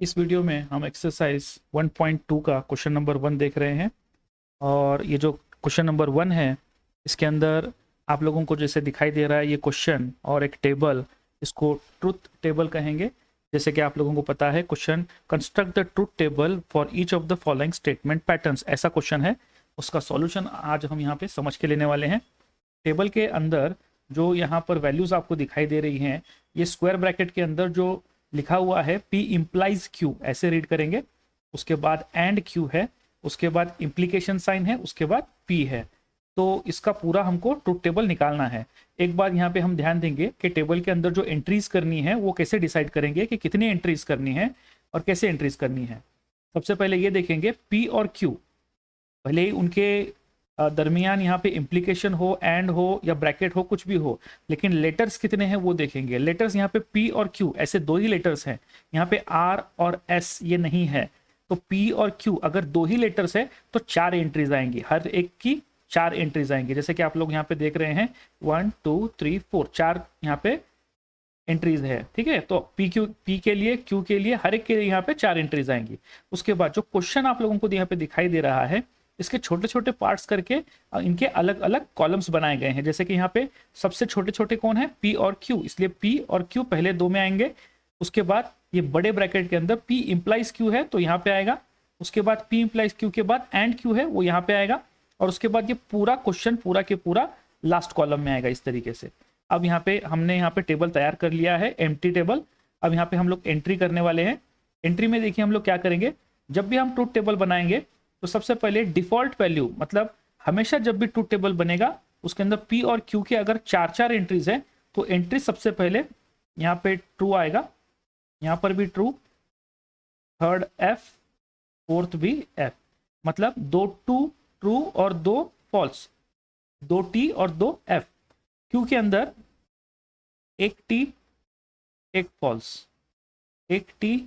इस वीडियो में हम एक्सरसाइज 1.2 का क्वेश्चन नंबर 1 देख रहे हैं। और ये जो क्वेश्चन नंबर 1 है, इसके अंदर आप लोगों को जैसे दिखाई दे रहा है ये क्वेश्चन और एक टेबल, इसको ट्रुथ टेबल कहेंगे। जैसे कि आप लोगों को पता है question, construct the truth table for each of the following statement patterns, ऐसा क्वेश्चन है। उसका सॉल्यूशन आज हम यहाँ पे समझ के लेने वाले हैं। टेबल के अंदर जो यहाँ पर वैल्यूज आपको दिखाई दे रही हैं, ये स्क्वायर ब्रैकेट के अंदर जो लिखा हुआ है P इम्प्लाइज Q, ऐसे रीड करेंगे। उसके बाद एंड Q है, उसके बाद इम्प्लीकेशन साइन है, उसके बाद P है। तो इसका पूरा हमको ट्रुथ टेबल निकालना है। एक बार यहाँ पे हम ध्यान देंगे कि टेबल के अंदर जो एंट्रीज करनी है वो कैसे डिसाइड करेंगे कि कितनी एंट्रीज करनी है और कैसे एंट्रीज करनी है। सबसे पहले ये देखेंगे P और Q, भले ही उनके दरमियान यहाँ पे इम्प्लीकेशन हो, एंड हो या ब्रैकेट हो, कुछ भी हो, लेकिन लेटर्स कितने हैं वो देखेंगे। लेटर्स यहाँ पे P और Q ऐसे दो ही लेटर्स हैं, यहाँ पे R और S ये नहीं है। तो P और Q अगर दो ही लेटर्स है तो 4 एंट्रीज आएंगी, हर एक की 4 एंट्रीज आएंगी। जैसे कि आप लोग यहाँ पे देख रहे हैं 1 2 3 4, 4 यहाँ पे एंट्रीज है। ठीक है, तो P के लिए, Q के लिए, हर एक के लिए यहाँ पे 4 एंट्रीज आएंगी। उसके बाद जो क्वेश्चन आप लोगों को यहाँ पे दिखाई दे रहा है, इसके छोटे छोटे पार्ट्स करके इनके अलग अलग कॉलम्स बनाए गए हैं। जैसे कि यहाँ पे सबसे छोटे छोटे कौन है, P और Q, इसलिए P और Q पहले 2 में आएंगे। उसके बाद ये बड़े ब्रैकेट के अंदर P इंप्लाइज Q है तो यहाँ पे आएगा। उसके बाद P इंप्लाइज Q के बाद एंड Q है वो यहाँ पे आएगा। और उसके बाद ये पूरा क्वेश्चन पूरा के पूरा लास्ट कॉलम में आएगा इस तरीके से। अब यहाँ पे हमने यहाँ पे टेबल तैयार कर लिया है, एम्प्टी टेबल। अब यहाँ पे हम लोग एंट्री करने वाले हैं। एंट्री में देखिए हम लोग क्या करेंगे, जब भी हम ट्रुथ टेबल बनाएंगे तो सबसे पहले डिफॉल्ट वैल्यू, मतलब हमेशा जब भी ट्रुथ टेबल बनेगा उसके अंदर P और Q के अगर 4 एंट्रीज है तो एंट्री सबसे पहले यहाँ पे ट्रू आएगा, यहाँ पर भी ट्रू, थर्ड F, फोर्थ भी F। मतलब 2 ट्रू और 2 फॉल्स, 2 T और 2 F। Q के अंदर 1 T 1 फॉल्स, 1 T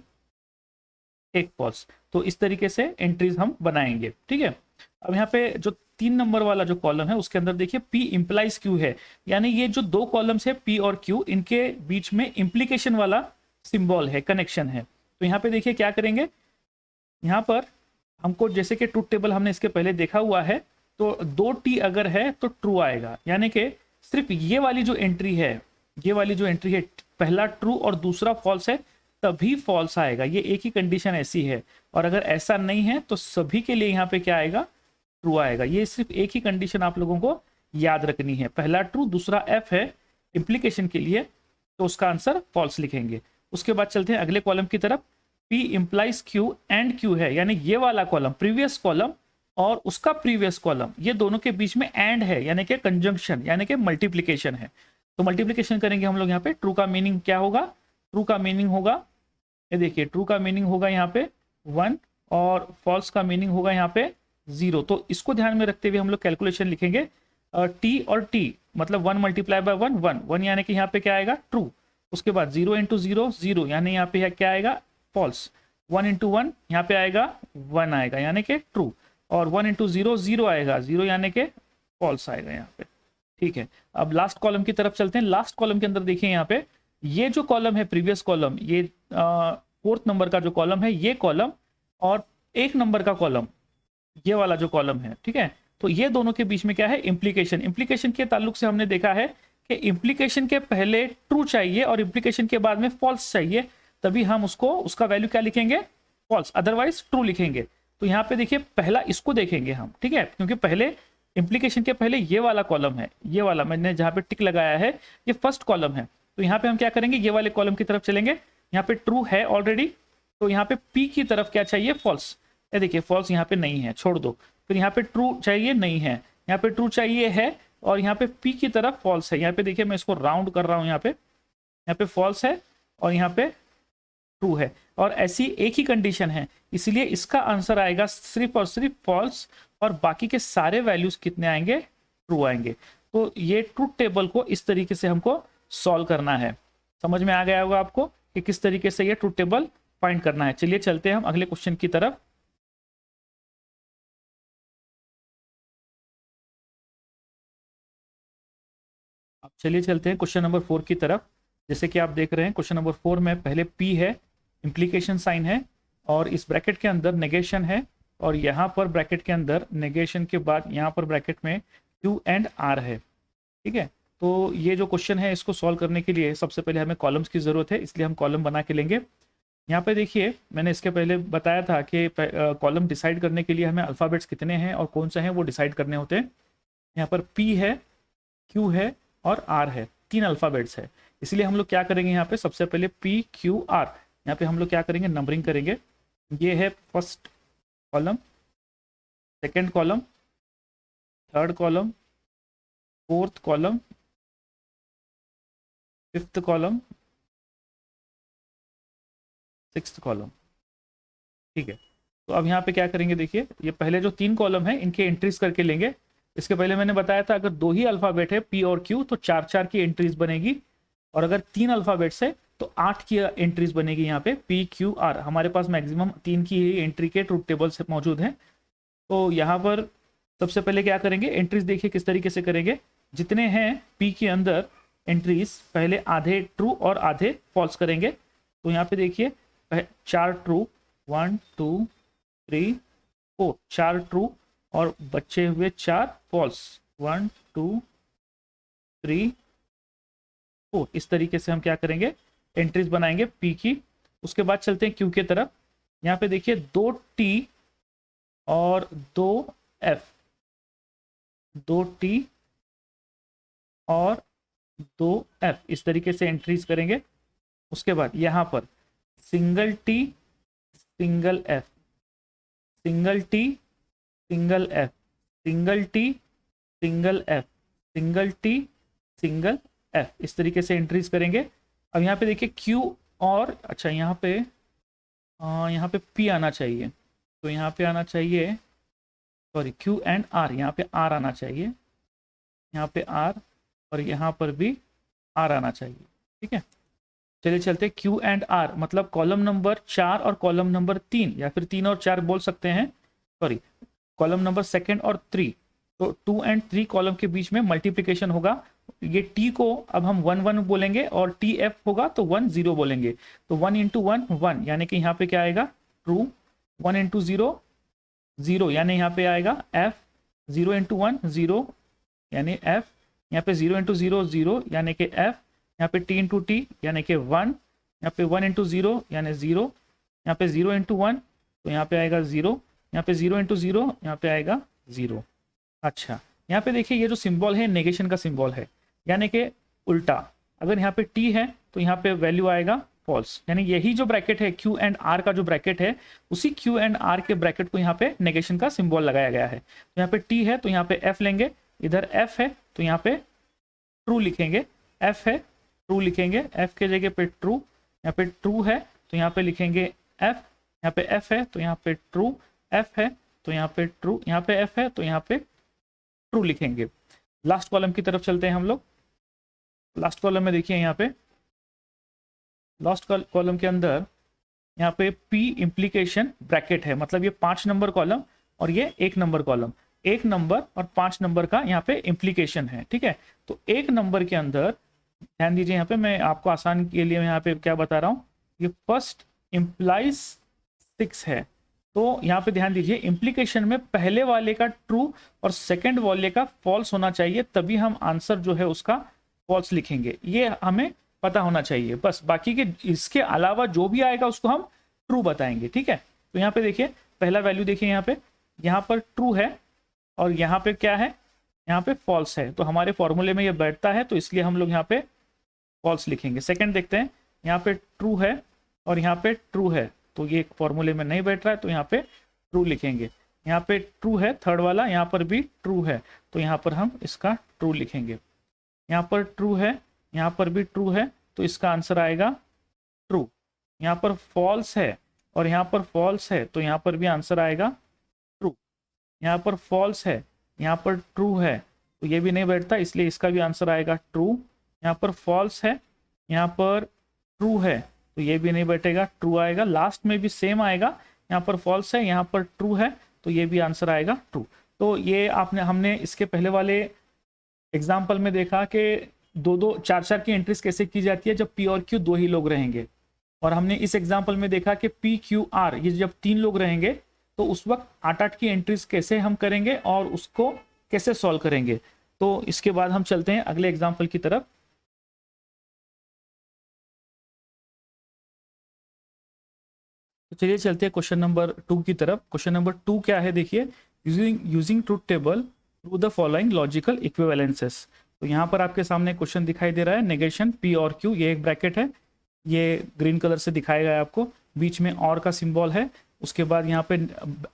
1 फॉल्स। तो इस तरीके से एंट्रीज हम बनाएंगे। ठीक है, अब यहाँ पे जो 3 नंबर वाला जो कॉलम है उसके अंदर देखिए P इंप्लाइज Q है, यानी ये जो 2 कॉलम्स है P और Q, इनके बीच में इंप्लीकेशन वाला सिंबल है, कनेक्शन है। तो यहाँ पे देखिए क्या करेंगे, यहाँ पर हमको जैसे कि ट्रुथ टेबल हमने इसके पहले देखा हुआ है, तो 2 T अगर है तो ट्रू आएगा, यानी कि सिर्फ ये वाली जो एंट्री है, ये वाली जो एंट्री है, पहला ट्रू और दूसरा फॉल्स है तभी फॉल्स आएगा। ये एक ही कंडीशन ऐसी है, और अगर ऐसा नहीं है तो सभी के लिए यहाँ पे क्या आएगा, ट्रू आएगा। ये सिर्फ एक ही कंडीशन आप लोगों को याद रखनी है, पहला ट्रू दूसरा एफ है इंप्लीकेशन के लिए, तो उसका आंसर फॉल्स लिखेंगे। उसके बाद चलते हैं अगले कॉलम की तरफ। P implies Q and Q है, यानी ये वाला कॉलम, प्रीवियस कॉलम और उसका प्रीवियस कॉलम, ये दोनों के बीच में एंड है, यानी कि कंजंक्शन, यानी कि मल्टीप्लीकेशन है। तो मल्टीप्लीकेशन करेंगे हम लोग यहाँ पे। ट्रू का मीनिंग क्या होगा, ट्रू का मीनिंग होगा, ये देखिए ट्रू का मीनिंग होगा यहाँ पे 1 और फॉल्स का मीनिंग होगा यहाँ पे 0। तो इसको ध्यान में रखते हुए हम लोग कैलकुलेशन लिखेंगे। T और T मतलब 1 मल्टीप्लाई बाय 1 1 1, यानी कि यहाँ पे क्या आएगा, ट्रू। उसके बाद 0 इंटू 0 0, यानी यहाँ पे क्या आएगा, फॉल्स। 1 इंटू 1 यहाँ पे आएगा 1 आएगा, यानी कि ट्रू। और 1 इंटू 0 0 आएगा, 0 यानी कि फॉल्स आएगा यहाँ पे। ठीक है, अब लास्ट कॉलम की तरफ चलते हैं। लास्ट कॉलम के अंदर देखिए यहाँ पे ये जो कॉलम है प्रीवियस कॉलम, ये 4th नंबर का जो कॉलम है ये कॉलम, और 1 नंबर का कॉलम ये वाला जो कॉलम है। ठीक है, तो ये दोनों के बीच में क्या है, इंप्लीकेशन। इंप्लीकेशन के ताल्लुक से हमने देखा है कि इंप्लीकेशन के पहले ट्रू चाहिए और इंप्लीकेशन के बाद में फॉल्स चाहिए, तभी हम उसको, उसका वैल्यू क्या लिखेंगे, फॉल्स, अदरवाइज ट्रू लिखेंगे। तो यहाँ पे देखिए पहला इसको देखेंगे हम। ठीक है, क्योंकि पहले इंप्लीकेशन के पहले ये वाला कॉलम है, ये वाला मैंने जहाँ पे टिक लगाया है ये फर्स्ट कॉलम है। तो यहाँ पे हम क्या करेंगे, ये वाले कॉलम की तरफ चलेंगे। यहाँ पे ट्रू है ऑलरेडी, तो यहाँ पे P की तरफ क्या चाहिए, फॉल्स। ये देखिए फॉल्स यहाँ पे नहीं है, छोड़ दो। फिर यहाँ पे ट्रू चाहिए, नहीं है। यहाँ पे ट्रू चाहिए है, और यहाँ पे P की तरफ फॉल्स है। यहाँ पे देखिए मैं इसको राउंड कर रहा हूँ, यहाँ पे फॉल्स है और यहाँ पे ट्रू है, और ऐसी एक ही कंडीशन है, इसलिए इसका आंसर आएगा सिर्फ और सिर्फ फॉल्स, और बाकी के सारे वैल्यूज कितने आएंगे, ट्रू आएंगे। तो ये ट्रुथ टेबल को इस तरीके से हमको सॉल्व करना है। समझ में आ गया होगा आपको कि किस तरीके से ये ट्रुथ टेबल फाइंड करना है। चलिए चलते हैं हम अगले क्वेश्चन की तरफ। अब चलिए चलते हैं क्वेश्चन नंबर 4 की तरफ। जैसे कि आप देख रहे हैं क्वेश्चन नंबर 4 में पहले P है इम्प्लीकेशन साइन है, और इस ब्रैकेट के अंदर नेगेशन है, और यहाँ पर ब्रैकेट के अंदर नेगेशन के बाद यहाँ पर ब्रैकेट में क्यू एंड आर है। ठीक है, तो ये जो क्वेश्चन है इसको सॉल्व करने के लिए सबसे पहले हमें कॉलम्स की ज़रूरत है, इसलिए हम कॉलम बना के लेंगे। यहाँ पे देखिए मैंने इसके पहले बताया था कि कॉलम डिसाइड करने के लिए हमें अल्फ़ाबेट्स कितने हैं और कौन से हैं वो डिसाइड करने होते हैं। यहाँ पर P है, Q है और R है, 3 अल्फ़ाबेट्स है। इसलिए हम लोग क्या करेंगे, यहाँ पे सबसे पहले P Q R, यहाँ पे हम लोग क्या करेंगे, नंबरिंग करेंगे। ये है first column, second column, third column, fourth column, fifth column, sixth column. ठीक है, तो अब यहाँ पे क्या करेंगे, देखिए ये पहले जो 3 कॉलम है इनके एंट्रीज करके लेंगे। इसके पहले मैंने बताया था अगर 2 ही अल्फ़ाबेट है P और Q तो 4-4 की एंट्रीज बनेगी, और अगर 3 अल्फ़ाबेट्स है तो 8 की एंट्रीज बनेगी। यहाँ पे P Q R हमारे पास मैक्सिमम 3 की ही एंट्री के ट्रूथ टेबल से मौजूद हैं। तो यहाँ पर सबसे पहले क्या करेंगे, एंट्रीज देखिए किस तरीके से करेंगे। जितने हैं P के अंदर एंट्रीज, पहले आधे ट्रू और आधे फॉल्स करेंगे। तो यहाँ पे देखिए 4 ट्रू, 1 2 3 4, 4 ट्रू और बचे हुए 4 फॉल्स, 1 2 3 4। इस तरीके से हम क्या करेंगे, एंट्रीज बनाएंगे P की। उसके बाद चलते हैं Q के तरफ। यहाँ पे देखिए 2 T और 2 F, 2 T और 2 F, इस तरीके से एंट्रीज करेंगे। उसके बाद यहाँ पर single T single F, single T single F, single T single F, single T single F, इस तरीके से एंट्रीज करेंगे। अब यहाँ पे देखिए Q और अच्छा यहाँ पे P आना चाहिए, तो यहाँ पे आना चाहिए, सॉरी Q एंड R, यहाँ पे R आना चाहिए, यहाँ पे R और यहाँ पर भी R आना चाहिए। ठीक है, चलिए चलते Q एंड R, मतलब कॉलम नंबर 4 और कॉलम नंबर 3, या फिर 3 और 4 बोल सकते हैं, सॉरी कॉलम नंबर 2 और 3। तो 2 एंड 3 कॉलम के बीच में मल्टीप्लिकेशन होगा। ये T को अब हम 1 1 बोलेंगे और TF होगा तो 1 0 बोलेंगे। तो 1 इंटू 1 1, यानी कि यहाँ पे क्या आएगा, ट्रू। 1 इंटू 0 0, यानी यहाँ पे आएगा F। 0 इंटू 1 0, यानी F। यहाँ पे 0 इंटू 0 0, यानी कि F। यहाँ पे T इंटू T यानी कि 1। यहाँ पे 1 इंटू 0 यानी 0। यहाँ पे 0 इंटू 1 तो यहाँ पे आएगा 0। यहाँ पे 0 इंटू 0 यहाँ पे आएगा 0। अच्छा, यहाँ पे देखिए ये जो सिंबल है नेगेशन का सिंबल है, यानी कि उल्टा। अगर यहाँ पे T है तो यहाँ पे वैल्यू आएगा फॉल्स, यानी यही जो ब्रैकेट है Q एंड R का जो ब्रैकेट है, उसी Q एंड R के ब्रैकेट को यहाँ पे नेगेशन का सिंबल लगाया गया है। तो यहाँ पे T है तो यहाँ पे F लेंगे, इधर F है तो यहाँ पे ट्रू लिखेंगे, F है ट्रू लिखेंगे, F के जगह पे ट्रू। यहाँ पे ट्रू है तो यहाँ पे लिखेंगे F, यहाँ पे F है तो यहाँ पे ट्रू, F है तो यहाँ पे ट्रू, यहाँ पे F है तो यहाँ पे ट्रू लिखेंगे। लास्ट कॉलम की तरफ चलते हैं हम लोग। लास्ट कॉलम में देखिए यहाँ पे लास्ट कॉलम के अंदर यहाँ पे P इम्प्लीकेशन ब्रैकेट है, मतलब ये 5 नंबर कॉलम और ये 1 नंबर कॉलम, 1 नंबर और 5 नंबर का यहाँ पे इम्प्लीकेशन है। ठीक है, तो 1 नंबर के अंदर ध्यान दीजिए, यहाँ पे मैं आपको आसान के लिए यहाँ पे क्या बता रहा हूँ, ये फर्स्ट इम्प्लाइज 6 है। तो यहाँ पे ध्यान दीजिए, इम्प्लीकेशन में पहले वाले का ट्रू और सेकंड वाले का फॉल्स होना चाहिए, तभी हम आंसर जो है उसका फॉल्स लिखेंगे। ये हमें पता होना चाहिए बस, बाकी के इसके अलावा जो भी आएगा उसको हम ट्रू बताएंगे। ठीक है, तो यहाँ पे देखिए पहला वैल्यू देखिए, यहाँ पर ट्रू है और यहाँ पे क्या है, यहाँ पे फॉल्स है। तो हमारे फॉर्मूले में ये बैठता है तो इसलिए हम लोग यहाँ पे फॉल्स लिखेंगे। सेकंड देखते हैं, यहाँ पे ट्रू है और यहाँ पे ट्रू है, तो ये फॉर्मूले में नहीं बैठ रहा है तो यहाँ पे ट्रू लिखेंगे। यहाँ पे ट्रू है थर्ड वाला, यहाँ पर भी ट्रू है तो यहाँ पर हम इसका ट्रू लिखेंगे। यहाँ पर ट्रू है, यहाँ पर भी ट्रू है तो इसका आंसर आएगा ट्रू। यहाँ पर फॉल्स है और यहाँ पर फॉल्स है तो यहाँ पर भी आंसर आएगा ट्रू। यहाँ पर फॉल्स है, यहाँ पर ट्रू है तो ये भी नहीं बैठता, इसलिए इसका भी आंसर आएगा ट्रू। यहाँ पर फॉल्स है, यहाँ पर ट्रू है तो ये भी नहीं बैठेगा, ट्रू आएगा। लास्ट में भी सेम आएगा, यहाँ पर फॉल्स है, यहाँ पर ट्रू है तो ये भी आंसर आएगा ट्रू। तो ये हमने इसके पहले वाले एग्जाम्पल में देखा कि 2 2 4 4 की एंट्रीज कैसे की जाती है जब P और Q 2 ही लोग रहेंगे, और हमने इस एग्जाम्पल में देखा कि पी क्यू आर, ये जब 3 लोग रहेंगे तो उस वक्त 8-8 की एंट्रीज कैसे हम करेंगे और उसको कैसे सॉल्व करेंगे। तो इसके बाद हम चलते हैं अगले एग्जाम्पल की तरफ। तो चलिए चलते हैं क्वेश्चन नंबर 2 की तरफ। क्वेश्चन नंबर 2 क्या है, देखिए, using truth table through the following logical equivalences. तो यहाँ पर आपके सामने क्वेश्चन दिखाई दे रहा है, नेगेशन पी और क्यू, ये एक ब्रैकेट है, ये ग्रीन कलर से दिखाया गया है आपको, बीच में और का सिंबल है। उसके बाद यहाँ पे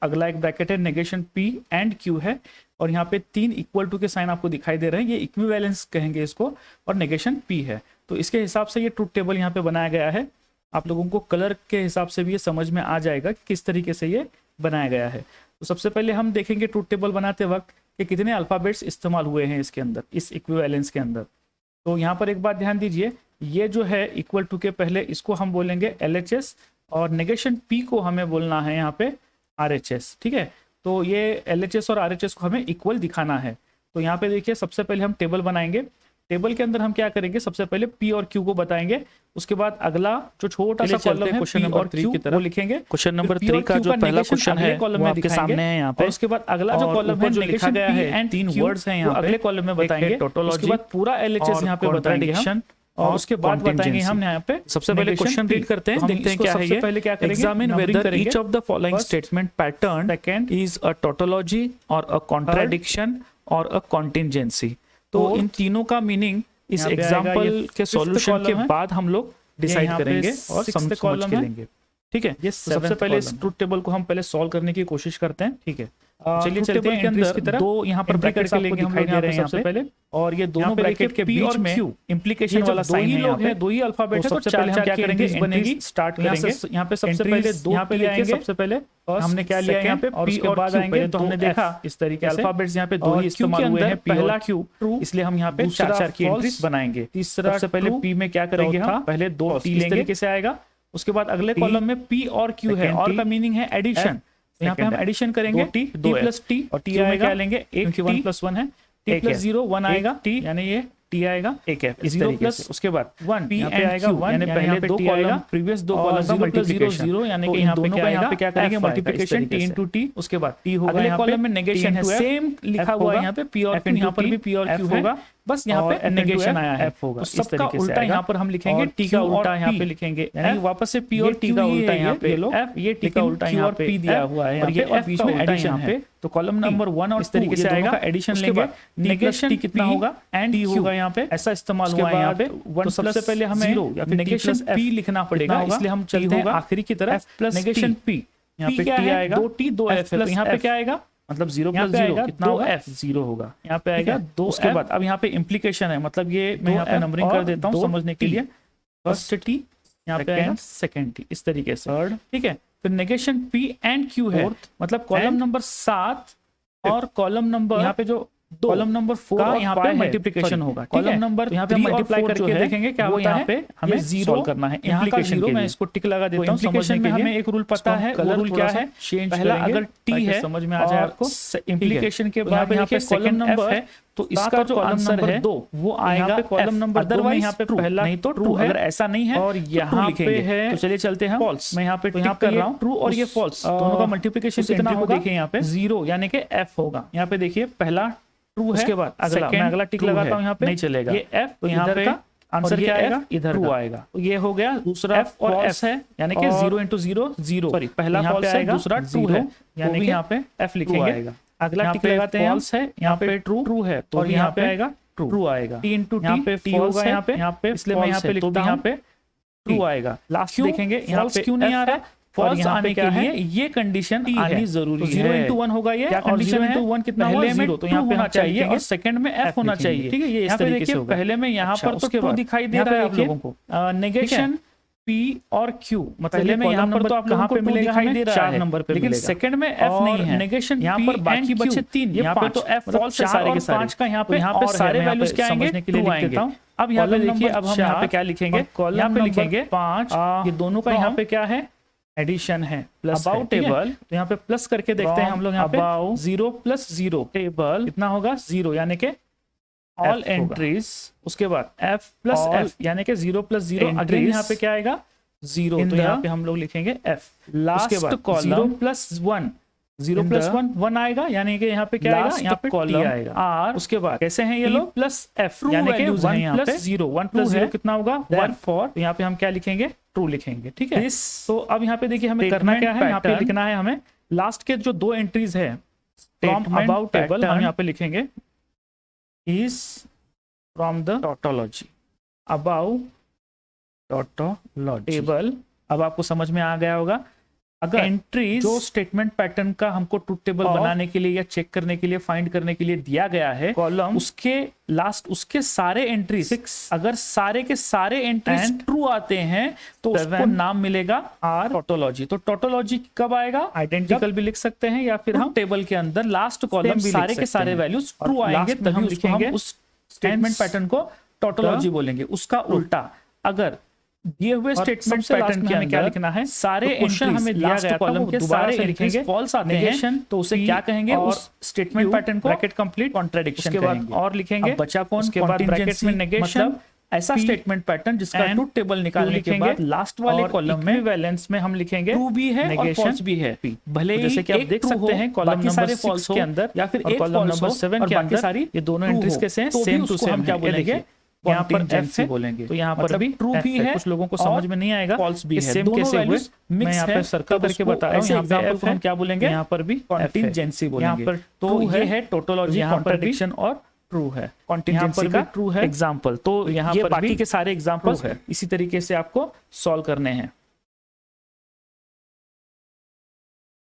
अगला एक ब्रैकेट है, नेगेशन पी एंड क्यू है, और यहाँ पे 3 इक्वल टू के साइन आपको दिखाई दे रहे हैं, ये इक्विवेलेंस कहेंगे इसको, और नेगेशन पी है। तो इसके हिसाब से ये ट्रूथ टेबल यहाँ पे बनाया गया है। आप लोगों को कलर के हिसाब से भी ये समझ में आ जाएगा कि किस तरीके से ये बनाया गया है। तो सबसे पहले हम देखेंगे ट्रूथ टेबल बनाते वक्त कि कितने अल्फाबेट्स इस्तेमाल हुए हैं इसके अंदर, इस इक्विवेलेंस के अंदर। तो यहाँ पर एक बात ध्यान दीजिए, ये जो है इक्वल टू के पहले इसको हम बोलेंगे LHS, और नेगेशन P को हमें बोलना है यहाँ पे RHS, ठीक है। तो ये LHS और RHS को हमें इक्वल दिखाना है। तो यहाँ पे देखिए, सबसे पहले हम टेबल बनाएंगे। टेबल के अंदर हम क्या करेंगे, सबसे पहले P और Q को बताएंगे, उसके बाद अगला जो छोटा सा कॉलम है क्वेश्चन नंबर 3 की तरफ लिखेंगे। क्वेश्चन नंबर 3 का जो पहला क्वेश्चन है वो आपके सामने है यहाँ पे, और उसके बाद अगला जो कॉलम है जो लिखा गया है 3 वर्ड्स हैं यहाँ पे, अगले कॉलम में बताएंगे। उसके बाद पूरा LHS यहाँ पे बताएंगे हम, और उसके बाद बताएंगे हम यहाँ पे। सबसे पहले क्वेश्चन रीड करते हैं, देखते हैं क्या है ये। पहले क्या करेंगे, examine whether each of the following statement pattern second is a tautology और अ कॉन्ट्राडिक्शन और अ कॉन्टिंजेंसी। तो इन तीनों का मीनिंग इस एग्जाम्पल के सॉल्यूशन के बाद हम लोग डिसाइड करेंगे और समझ के लेंगे, ठीक है। ये सबसे पहले इस ट्रूथ टेबल को हम पहले सॉल्व करने की कोशिश करते हैं, ठीक है। चलिए चलते हैं एंट्रीज की तरफ। दो यहाँ पर ब्रैकेट्स आपको दिखाई दे रहे हैं सबसे पहले, और ये दोनों ब्रैकेट के बीच में इंप्लीकेशन वाला साइन है, यहाँ पे 2 ही अल्फाबेट है। तो सबसे पहले हम क्या करेंगे, बनेगी स्टार्ट करेंगे। यहाँ पे सबसे पहले 2 यहाँ पे लिखेंगे, सबसे पहले हमने क्या लिया यहाँ पे, और उसके बाद आएंगे तो हमने देखा इस तरीके से अल्फाबेट्स यहाँ पे 2 ही इस्तेमाल हुए हैं, पहला Q ट्रू, इसलिए हम यहाँ पे 4-4 की एंट्रीज बनाएंगे। तीसरा, सबसे पहले P में क्या करेंगे हम, पहले 2 T लेंगे, इस तरीके से आएगा। उसके बाद अगले कॉलम में P और Q है, और का मीनिंग है एडिशन, यहाँ पे हम एडिशन करेंगे, T प्लस T, और T में क्या लेंगे, एक 1 प्लस 1 है, T प्लस 0 1 आएगा, T यानी ये T आएगा, एक है 0 प्लस उसके बाद 1 P एंड आएगा 1, यानी पहले 2 कॉलम, प्रीवियस 2 कॉलम का मल्टीप्लिकेशन, 0 यानी कि यहाँ पे क्या आएगा, पे क्या करेंगे मल्टीप्लिकेशन T इंटू T। उसके बाद T होगा, अगले कॉलम में नेगेशन है, सेम लिखा हुआ है यहाँ पे P और Q, यहाँ पर भी P और Q होगा, बस यहाँ पे नेगेशन आया है, F होगा। तो सबका उल्टा यहाँ पर हम लिखेंगे, T का उल्टा यहाँ पे लिखेंगे, यानी वापस से P और T का उल्टा यहाँ पे F, ये T का उल्टा यहाँ पे P दिया हुआ है, और ये और बीच में एडिशन है। तो कॉलम नंबर 1 और इस तरीके से आएगा, एडिशन लेंगे, नेगेशन कितना होगा, एंड T होगा यहाँ पे, ऐसा इस्तेमाल हुआ है यहाँ पे। तो सबसे पहले हमें नेगेशन P लिखना पड़ेगा, इसलिए हम चलते हैं आखिरी की तरफ, नेगेशन P, यहाँ पे T आएगा, 2 T 2 F, तो यहाँ पे क्या आएगा, मतलब 0 प्लस 0 कितना होगा, F 0 होगा, यहाँ पे आएगा 2। उसके बाद अब यहाँ पे इम्प्लीकेशन है, मतलब ये मैं यहाँ पे नंबरिंग कर देता हूँ समझने के लिए, फर्स्ट T यहाँ पे आएगा, सेकंड T, इस तरीके से, थर्ड, ठीक है। फिर नेगेशन P एंड Q है, मतलब कॉलम नंबर 7 और कॉलम नंबर यहाँ पे जो कॉलम नंबर 4 का यहाँ पे मल्टीप्लिकेशन होगा, कॉलम नंबर यहाँ पे मल्टीप्लाई करके देखेंगे क्या होता है, हमें 0 करना है इम्प्लीकेशन के लिए। मैं इसको टिक लगा देता हूं समझने के लिए, हमें एक रूल पता है, वो रूल क्या है, पहला अगर T है समझ में आ जाए आपको, इम्प्लीकेशन के बाद यहाँ पे कॉलम नंबर है, तो इसका जो आंसर है 2 वो आएगा कॉलम नंबर 2 में, यहाँ पे पहला नहीं तो ट्रू, अगर ऐसा नहीं है और यहाँ पे है तो चलिए चलते हैं फॉल्स। मैं यहाँ पे टिक कर रहा हूँ, ट्रू और ये फॉल्स दोनों का मल्टीप्लिकेशन कितना होगा, देखिए यहाँ पे 0 यानी कि F होगा। यहाँ पे देखिए पहला ट्रू है, उसके बाद अगला, मैं अगला टिक लगाता हूँ यहाँ पे, नहीं चलेगा ये F, तो यहाँ पे आंसर क्या आएगा, इधर ट्रू आएगा। तो ये हो गया दूसरा F और F है, यानी कि 0 इंटू 0 0, सॉरी पहला फॉल्स है, दूसरा ट्रू है, यानी कि यहाँ पे F लिखेंगे। अगला टिक लगाते हैं, फॉल्स है, यहाँ पे ट्रू है, तो यहाँ पे आएगा ट्रू आएगा, T इंटू T, यहाँ पे T होगा यहाँ पे, इसलिए मैं यहाँ पे लिखता हूँ यहाँ पे ट्रू आएगा। लास्ट देखेंगे यहाँ पे क्यों नहीं आ रहा, फॉल्स आने के लिए ये कंडीशन आनी जरूरी है, 0 इंटू 1 होगा ये, और 0 इंटू 1 कितना होगा 0, तो यहाँ पे होना चाहिए और सेकंड में F होना चाहिए, ठीक है। ये इस तरीके से होगा। पहले में यहाँ पर तो ट्रू दिखाई दे रहा है आप लोगों को, नेगेशन P और Q, मतलब में यहाँ पर तो आप लोगों को मिलेगा, दिखाई दे रहा है 4 नंबर पे, लेकिन सेकंड में F नहीं है, नेगेशन यहाँ पर बाकी बचे 3, यहाँ पे तो F फॉल्स है सारे के सारे, 5 का यहाँ पे सारे वैल्यूज क्या आएंगे, के लिए लिख देता हूँ। अब यहाँ पे देखिए, अब हम यहाँ पे क्या लिखेंगे, यहाँ पे लिखेंगे 5, ये दोनों का यहाँ पे क्या है, एडिशन है, प्लस अबाउट टेबल, तो यहाँ पे प्लस करके देखते हैं हम लोग, यहाँ पे 0 प्लस 0 टेबल कितना होगा 0, यानी कि ऑल एंट्रीज। उसके बाद F प्लस F यानी कि 0 प्लस 0, अगेन यहाँ पे क्या आएगा 0, तो यहाँ पे हम लोग लिखेंगे f। Last column 0 plus 1, 0 plus 1 आएगा, यानी कि यहाँ पे क्या आएगा, यहाँ पे कॉलम आएगा r। उसके बाद कैसे हैं ये लोग, प्लस f, यानी कि 1 प्लस 0, 1 प्लस 0 कितना होगा 1, तो यहाँ पे हम क्या लिखेंगे, ट्रू लिखेंगे, ठीक है। तो अब यहाँ पे देखिए हमें करना क्या है, यहाँ पे लिखना है हमें लास्ट के जो 2 एंट्रीज है फ्रॉम अबाउट टेबल, हम यहाँ पे लिखेंगे is from the tautology, about tautology table. अब आपको समझ में आ गया होगा, अगर एंट्रीज जो स्टेटमेंट पैटर्न का हमको ट्रूथ टेबल बनाने के लिए या चेक करने के लिए, फाइंड करने के लिए दिया गया है कॉलम, उसके लास्ट उसके सारे एंट्रीज, अगर सारे के सारे एंट्रीज ट्रू आते हैं तो उसको नाम मिलेगा आर टोटोलॉजी। तो टोटोलॉजी कब आएगा, आइडेंटिकल भी लिख सकते हैं या फिर हम टेबल के अंदर लास्ट कॉलम सारे के सारे वैल्यूज ट्रू आएंगे, तभी हम लिखेंगे उस स्टेटमेंट पैटर्न को टोटोलॉजी बोलेंगे। उसका उल्टा, अगर दिए हुए स्टेटमेंट पैटर्न के अंदर क्या लिखना है, सारे क्वेश्चन हमें दिया गया कॉलम के सारे लिखेंगे, फॉल्स आते हैं तो उसे क्या कहेंगे, उस स्टेटमेंट पैटर्न को ब्रैकेट कंप्लीट कॉन्ट्रडिक्शन के बाद और लिखेंगे, बचा कौन, उसके बाद ब्रैकेट में नेगेशन, ऐसा स्टेटमेंट पैटर्न जिसका ट्रूथ टेबल निकालने के बाद लास्ट वाले कॉलम में इक्विवेलेंस में हम लिखेंगे ट्रू भी है और फॉल्स भी है। भले ही जैसे कि आप देख सकते हैं कॉलम नंबर 6 के अंदर या फिर कॉलम नंबर 7 के अंदर सारी ये दोनों एंट्रीज कैसे हैं, सेम टू सेम, हम क्या बोलेंगे, यहाँ पर f है बोलेंगे, तो यहाँ पर भी ट्रू भी है, कुछ लोगों को समझ में नहीं आएगा, फॉल्स भी है, दोनों वैल्यूज मैं यहाँ पे सर्कल करके बता रहा हूँ, यहाँ पे एग्जांपल हम क्या बोलेंगे, यहाँ पर भी कॉन्टिंजेंसी बोलेंगे, यहाँ पर तो ये है टोटोलॉजी, कॉन्ट्रडिक्शन और ट्रू है, कॉन्टिंजेंसी का ट्रू है एग्जांपल। तो यहाँ पर बाकी के सारे एग्जांपल्स इसी तरीके से आपको सॉल्व करने हैं।